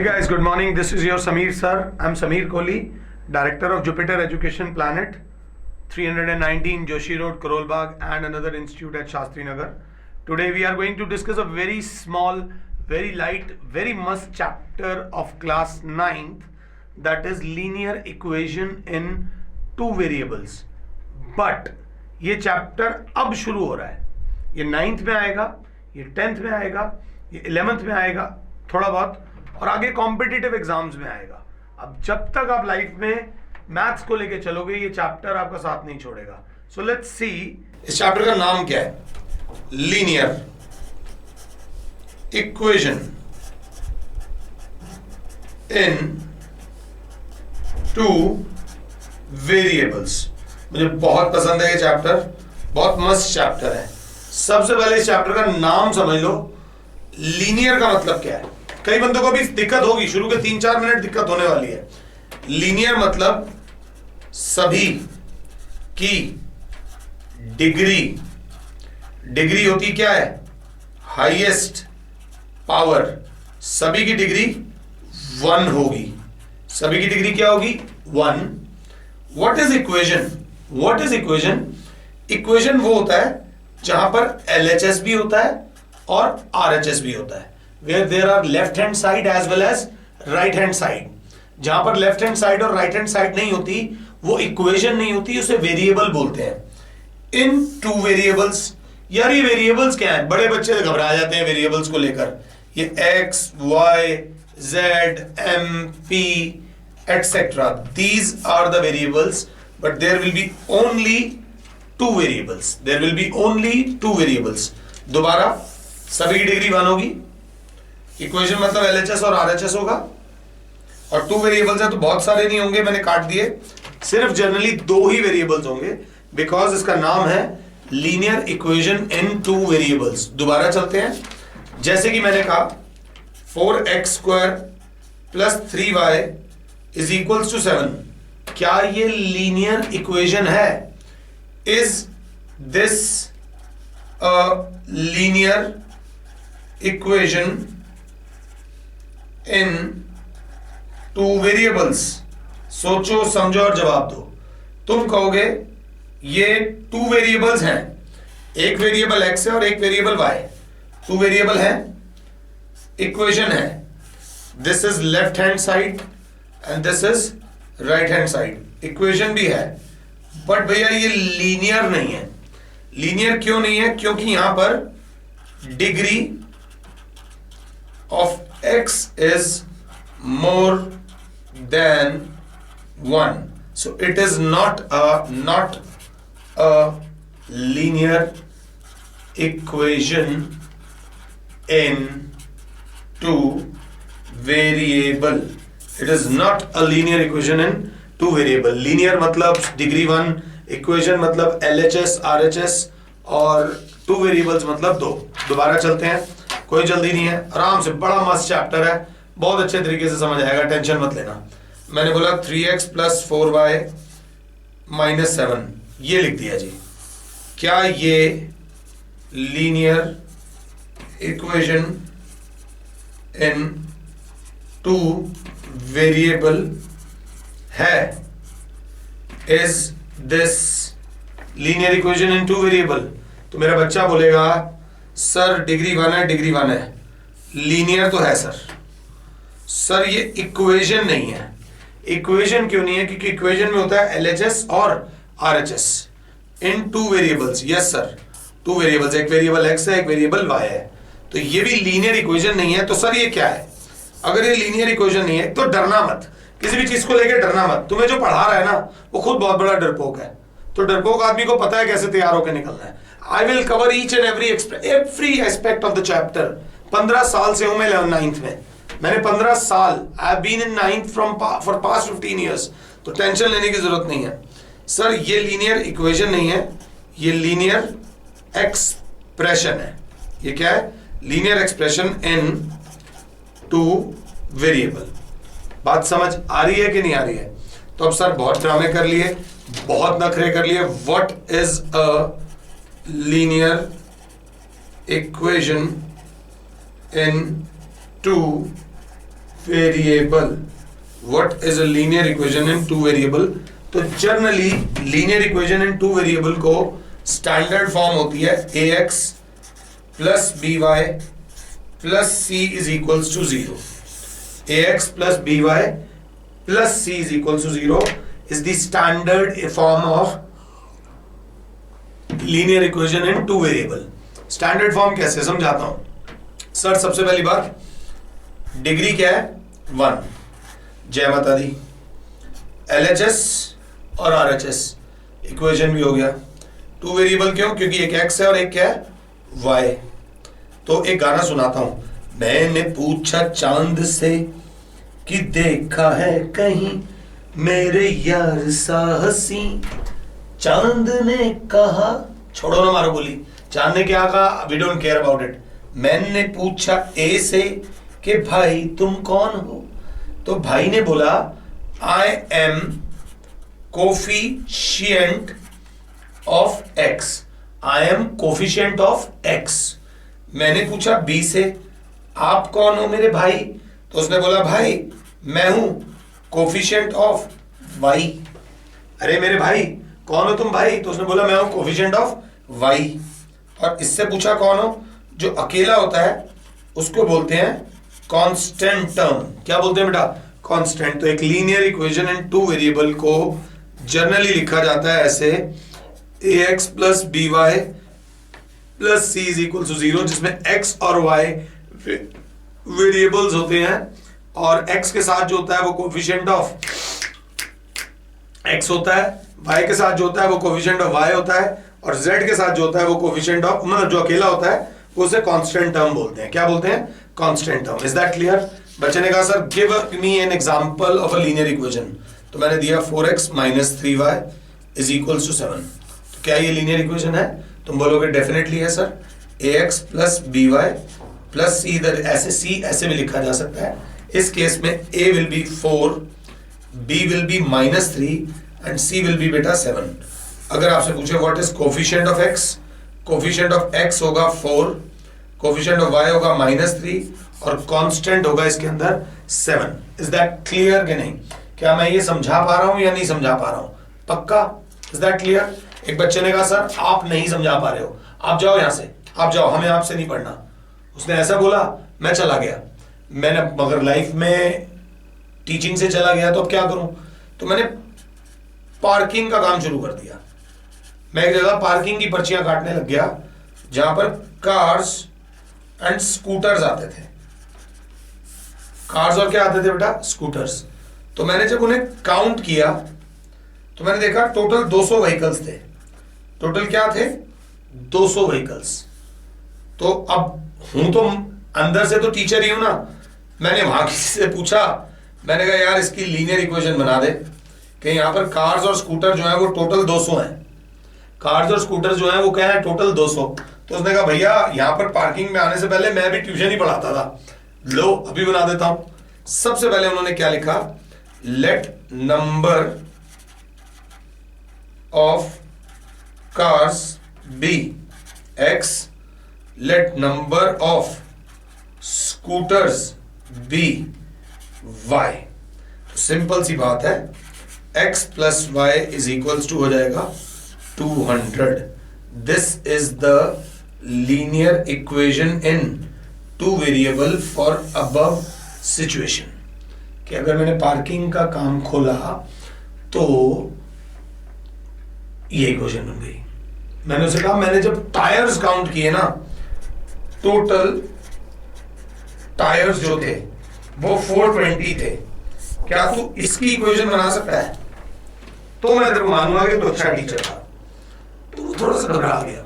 guys, good morning. This is your Sameer sir. I'm Sameer Kohli, Director of Jupiter Education Planet, 319 Joshi Road, Karol Bagh, and another institute at Shastri Nagar. Today we are going to discuss a very small, very light, very must chapter of class 9th, that is linear equation in two variables. But ये chapter अब शुरू हो रहा है. ये 9th में आएगा, ये 10th में आएगा, ये 11th में आएगा थोड़ा बहुत, और आगे कॉम्पिटिटिव एग्जाम्स में आएगा. अब जब तक आप लाइफ में मैथ्स को लेके चलोगे ये चैप्टर आपका साथ नहीं छोड़ेगा. सो लेट्स सी इस चैप्टर का नाम क्या है. Linear equation in two variables. मुझे बहुत पसंद है ये चैप्टर, बहुत मस्त चैप्टर है. सबसे पहले इस चैप्टर का नाम समझ लो. लीनियर का मतलब क्या है. कई बंदों को भी दिक्कत होगी, शुरू के 3-4 मिनट दिक्कत होने वाली है. लीनियर मतलब सभी की डिग्री. डिग्री होती क्या है? Highest power. सभी की डिग्री 1 होगी. सभी की डिग्री क्या होगी? 1. What is equation? What is equation? Equation वो होता है जहां पर LHS भी होता है और RHS भी होता है. Where there are left hand side as well as right hand side. जहां पर लेफ्ट हैंड साइड और राइट हैंड साइड नहीं होती वो इक्वेशन नहीं होती, उसे वेरिएबल बोलते हैं. इन टू वेरिएबल्स. यार ये वेरिएबल्स क्या है? बड़े बच्चे घबरा जाते हैं वेरिएबल्स को लेकर. ये x, y, z, m, p, etc. These are the variables, but there will be only two variables. There will be only two variables. दोबारा सभी की डिग्री 1 होगी. इक्वेशन मतलब LHS और RHS होगा. और 2 वेरिएबल्स हैं तो बहुत सारे नहीं होंगे, मैंने काट दिए. सिर्फ जनरली 2 ही वेरिएबल्स होंगे बिकॉज इसका नाम है लीनियर इक्वेशन इन 2 वेरिएबल्स. दोबारा चलते हैं. जैसे कि मैंने कहा 4x² plus 3y is equals to 7. क्या ये लीनियर इक्वेशन है? Is this a linear equation in 2 variables? सोचो, समझो और जवाब दो. तुम कहोगे ये 2 वेरिएबल्स हैं, एक वेरिएबल x है और एक वेरिएबल y. 2 वेरिएबल हैं, इक्वेशन है. This is left hand side and this is right hand side. Equation भी है बट भैया ये लीनियर नहीं है. लीनियर क्यों नहीं है? क्योंकि यहां पर degree of x is more than 1, so it is not a linear equation in 2 variable. It is not a linear equation in 2 variable. linear मतलब डिग्री 1, equation मतलब LHS RHS, और 2 variables मतलब 2. दोबारा चलते हैं, कोई जल्दी नहीं है, आराम से. बड़ा मस्त चैप्टर है, बहुत अच्छे तरीके से समझ आएगा, टेंशन मत लेना. मैंने बोला 3x प्लस 4y माइनस 7, ये लिख दिया जी. क्या ये लीनियर इक्वेशन इन 2 वेरिएबल है? Is this linear equation in 2 variable? तो मेरा बच्चा बोलेगा सर डिग्री 1 है, डिग्री 1 है, लीनियर तो है सर. सर ये इक्वेशन नहीं है. इक्वेशन क्यों नहीं है? क्योंकि इक्वेशन में होता है LHS और RHS इन 2 वेरिएबल्स. यस सर, 2 वेरिएबल्स, एक वेरिएबल x है, एक वेरिएबल y है. तो ये भी लीनियर इक्वेशन नहीं है. तो सर ये क्या है? अगर ये लीनियर इक्वेशन नहीं है तो डरना मत, किसी भी चीज को लेकर डरना मत. तुम्हें जो पढ़ा रहा है ना वो खुद बहुत बड़ा डरपोक है. तो डरपोक आदमी को पता है कैसे तैयार होकर निकलना है. I will cover each and every aspect of the chapter. 15 साल से हूं मैं 9th में. मैंने 15 साल, I have been in 9th for past 15 years. तो टेंशन लेने की जरूरत नहीं है. सर ये लीनियर इक्वेशन नहीं है, ये लीनियर एक्सप्रेशन है. ये क्या है? Linear expression in 2 variable. बात समझ आ रही है कि नहीं आ रही है? तो अब सर बहुत ड्रामे कर लिए, बहुत नखरे कर लिए. What is a linear equation in 2 variable. What is a linear equation in two variable? तो generally linear equation in two variable को स्टैंडर्ड फॉर्म होती है ax plus by plus c is equals to 0. ax plus by plus c is equals to 0 is the standard form of linear equation in two variable. Standard form कैसे समझाता हूं sir. सबसे पहली बात, degree क्या है? 1. जय माता दी. LHS और RHS इक्वेशन भी हो गया. टू वेरिएबल क्यों? क्योंकि एक x है और एक क्या है? y. तो एक गाना सुनाता हूं. मैंने पूछा चांद से कि देखा है कहीं मेरे यार साहसी. चांद ने कहा, छोड़ो ना मारो गोली. चांद ने क्या कहा? We don't care about it. मैंने पूछा ए से कि भाई तुम कौन हो? तो भाई ने बोला I am coefficient of x. I am coefficient of x. मैंने पूछा बी से आप कौन हो मेरे भाई? तो उसने बोला भाई मैं हूं कोफिशिएंट ऑफ वाई. अरे मेरे भाई कौन हो तुम भाई? तो उसने बोला मैं हूं कोफिशिएंट ऑफ वाई. और इससे पूछा कौन हो? जो अकेला होता है उसको बोलते हैं कांस्टेंट टर्म. क्या बोलते हैं बेटा? कांस्टेंट. तो एक linear equation in two variable को जनरली लिखा जाता है ऐसे ax plus by plus c is equal to 0, जिसमें x और y वेरिएबल्स होते हैं और x के साथ जो होता है वो कोफिशिएंट ऑफ x होता है, y के साथ जो होता है वो कोफिशिएंट ऑफ y होता है और z के साथ जो होता है वो कोफिशिएंट ऑफ, मतलब जो अकेला होता है वो उसे कांस्टेंट टर्म बोलते हैं. क्या बोलते हैं? Constant term. Is that clear? बच्चे ने कहा sir give me an example of a linear equation. तो मैंने दिया 4x minus 3y is equals to 7. तो क्या ये लीनियर इक्वेशन है? तुम बोलोगे डेफिनेटली है sir. ax plus by plus c, इधर ऐसे c ऐसे भी लिखा जा सकता है. इस केस में a will be 4, b will be -3 and c will be बेटा 7. अगर आपसे पूछे what is coefficient of x, coefficient of x होगा 4, कोफिशिएंट ऑफ y होगा -3 और कांस्टेंट होगा इसके अंदर 7. इज दैट क्लियर कि नहीं? क्या मैं ये समझा पा रहा हूं या नहीं समझा पा रहा हूं? पक्का? Is that clear? एक बच्चे ने कहा सर आप नहीं समझा पा रहे हो, आप जाओ यहां से, आप जाओ, हमें आपसे नहीं पढ़ना. उसने ऐसा बोला, मैं चला गया. मैंने मगर लाइफ में टीचिंग से चला गया तो अब क्या करूं? तो मैंने पार्किंग का काम शुरू कर दिया. मैं एक जगह पार्किंग की पर्चियां काटने लग गया जहां पर कार्स एंड स्कूटर्स आते थे. कार्स और क्या आते थे बेटा? स्कूटर्स. तो मैंने जब उन्हें काउंट किया तो मैंने देखा टोटल 200 व्हीकल्स थे. टोटल क्या थे? 200 व्हीकल्स. तो अब हूं तो अंदर से तो टीचर ही हूं ना. मैंने वहां किसी से पूछा, मैंने कहा यार इसकी लीनियर इक्वेशन बना दे कि यहां पर कार्स और स्कूटर जो है वो टोटल 200 हैं. कार्स और स्कूटर जो है वो क्या है? टोटल 200. तो उसने कहा भैया यहां पर पार्किंग में आने से पहले मैं भी ट्यूशन ही पढ़ाता था, लो अभी बना देता हूं. सबसे पहले उन्होंने क्या लिखा? Let number of cars be x, let number of scooters be y. तो सिंपल सी बात है, x plus y is equals to हो जाएगा 200. This is the linear equation in two variable for above situation. कि अगर मैंने पार्किंग का काम खोला तो ये इक्वेशन बन गई. मैंने उसे कहा मैंने जब टायर्स काउंट किए ना, टोटल टायर्स जो थे वो 420 थे. क्या तू इसकी इक्वेशन बना सकता है? तो मैं तेरे को मानूंगा कि तू अच्छा टीचर था. तो थोड़ा सा घबरा गया.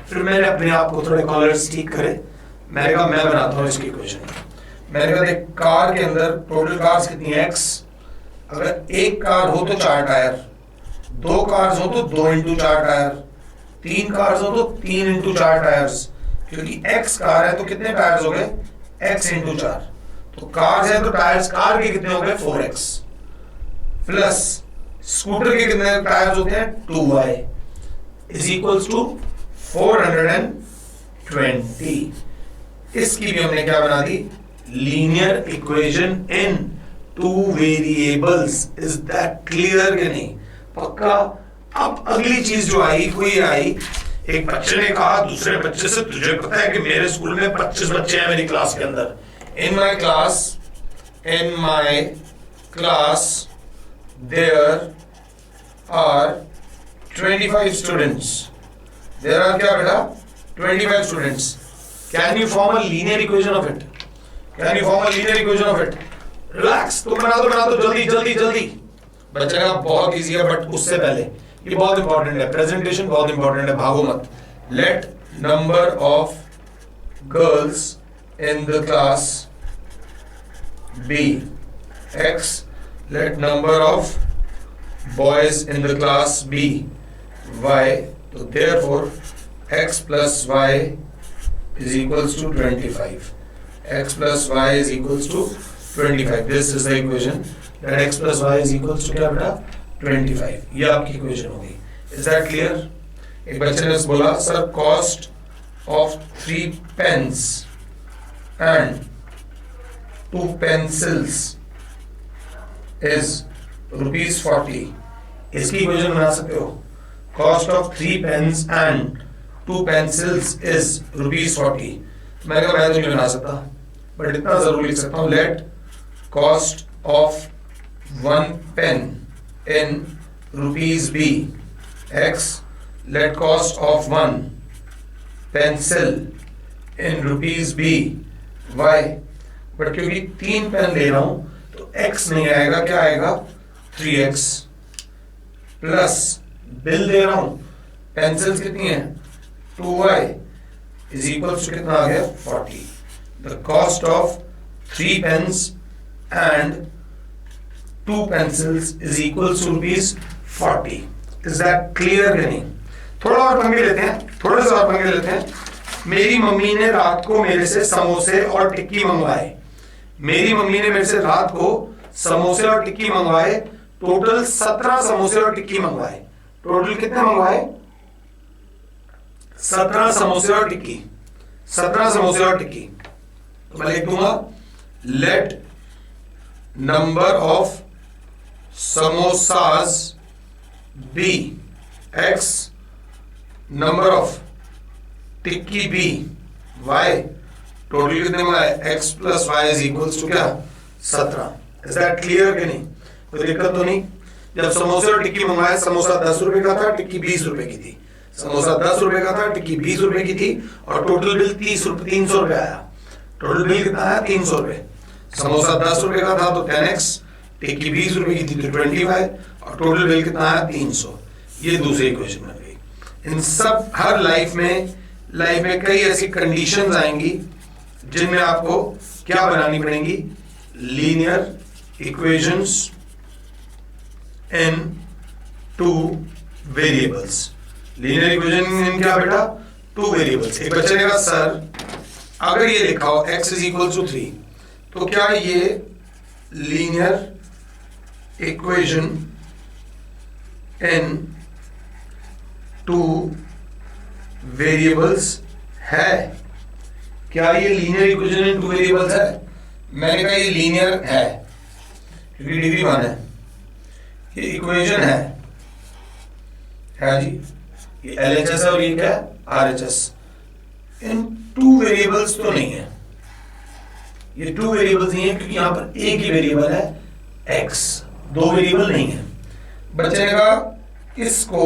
फिर मैंने अपने आप को थोड़े कॉलर्स ठीक करे. मैंने कहा मैं बनाता हूं इसकी इक्वेशन. मैंने कहा देख कार के अंदर टोटल कार्स कितनी है? x. अगर एक कार हो तो 4 टायर, 2 कार्स हो तो 2 इंटू 4 टायर, 3 कार्स हो तो 3 इंटू 4 टायर्स. क्योंकि x कार है तो कितने टायर्स हो गए? x into 4. तो कार्स है तो टायर्स कार के कितने हो गए? 4x. प्लस स्कूटर के कितने टायर्स होते हैं? 2y is equals to 420. इसकी भी हमने क्या बना दी? Linear equation in two variables. Is that clear कि नहीं? पक्का। अब अगली चीज जो आई वो ये आई, एक बच्चे ने कहा दूसरे बच्चे से, तुझे पता है कि मेरे स्कूल में 25 बच्चे हैं मेरी क्लास के अंदर। In my class there are 25 students. There are क्या बेटा? 25 students. Can you form a linear equation of it? Can you form a linear equation of it? Relax, तुम बना दो जल्दी जल्दी जल्दी। बच्चे का बहुत इजी है, बट उससे पहले ये बहुत इंपॉर्टेंट है, प्रेजेंटेशन बहुत इंपॉर्टेंट है, भागो मत। Let number of girls in the class be x, let number of boys in the class be y, so therefore x plus y is equals to 25. X plus y is equals to 25. This is the equation that x plus y is equals to क्या बेटा? 25. ये आपकी equation होगी। Is that clear? एक बच्चे ने बोला sir cost of 3 pens and 2 pencils is ₹40. इसकी इक्वेशन बना सकते हो। Cost of 3 pens and 2 pencils is ₹40. मैंने कहा मैं तो नहीं बना सकता, बट इतना जरूर लिख सकता हूँ, let cost of 1 pen in rupees be x, let cost of 1 pencil in rupees be y। But क्योंकि 3 पेन ले रहा हूं तो x नहीं आएगा, क्या आएगा? 3x प्लस बिल दे रहा हूं, पेंसिल्स कितनी है? 2y इज इक्वल्स टू कितना आ गया? 40. The cost of 3 pens and 2 pencils is equals to ₹40. Is that clear कि नहीं? थोड़ा और पंगे लेते हैं, थोड़े से और पंगे लेते हैं। मेरी मम्मी ने रात को मेरे से समोसे और टिक्की मंगवाए। मेरी मम्मी ने मेरे से रात को समोसे और टिक्की मंगवाए। टोटल 17 समोसे और टिक्की मंगवाए। टोटल कितने मंगवाए? 17 समोसे और टिक्की। 17 समोसे और टिक्की। तो मैं लिख दूंगा let number of samosas be x, number of tikki be y। Total कितने मंगाए? x plus y is equals to क्या? 17. इज दैट क्लियर कि नहीं? कोई दिक्कत तो नहीं? जब समोसे और टिक्की मंगवाए, समोसा 10 रुपए का था, टिक्की 20 रुपए की थी। समोसा 10 रुपए का था, टिक्की 20 रुपए की थी, और टोटल बिल 300 रुपए आया। टोटल बिल कितना आया? 300 रुपए। समोसा 10 रुपए का था तो 10x, टिक्की 20 रुपए की थी तो 25, और टोटल बिल कितना आया? 300। ये दूसरी इक्वेशन बन गई। इन सब हर लाइफ में कई ऐसी कंडीशंस आएंगी जिनमें आपको क्या बनानी पड़ेंगी? लीनियर इक्वेशंस इन 2 वेरिएबल्स। लीनियर इक्वेशन इन क्या बेटा? 2 वेरिएबल्स। एक बच्चे ने कहा सर अगर ये लिखा हो x इज इक्वल टू 3, तो क्या ये लीनियर इक्वेशन इन 2 वेरिएबल्स है? क्या ये लीनियर इक्वेशन इन 2 वेरिएबल्स है? मैंने कहा ये लीनियर है क्योंकि डिग्री 1 है। ये इक्वेशन है जी। ये LHS है और ये क्या है? RHS। इन 2 वेरिएबल्स तो नहीं है, ये 2 वेरिएबल्स नहीं है क्योंकि यहां पर एक ही वेरिएबल है x, 2 वेरिएबल नहीं है। बच्चे ने कहा इसको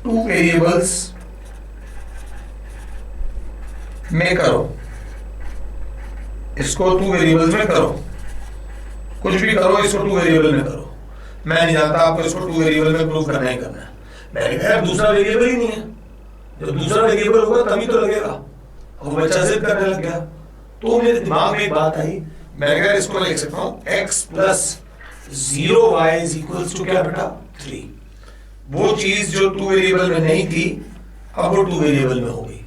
2 वेरिएबल्स में करो, इसको 2 वेरिएबल्स में करो, कुछ भी करो, इसको 2 वेरिएबल में करो। मैं नहीं जानता, आपको इसको 2 वेरिएबल में प्रूव करना ही करना है। मैंने कहा दूसरा वेरिएबल ही नहीं है, जब दूसरा वेरिएबल होगा तभी तो लगेगा। और बच्चा जिद करने लग गया, तो मेरे दिमाग में एक बात आई, मैंने कहा इसको लिख सकता हूं x plus 0y is equals to क्या बेटा? 3। वो चीज जो 2 वेरिएबल में नहीं थी अब वो 2 वेरिएबल में हो गई।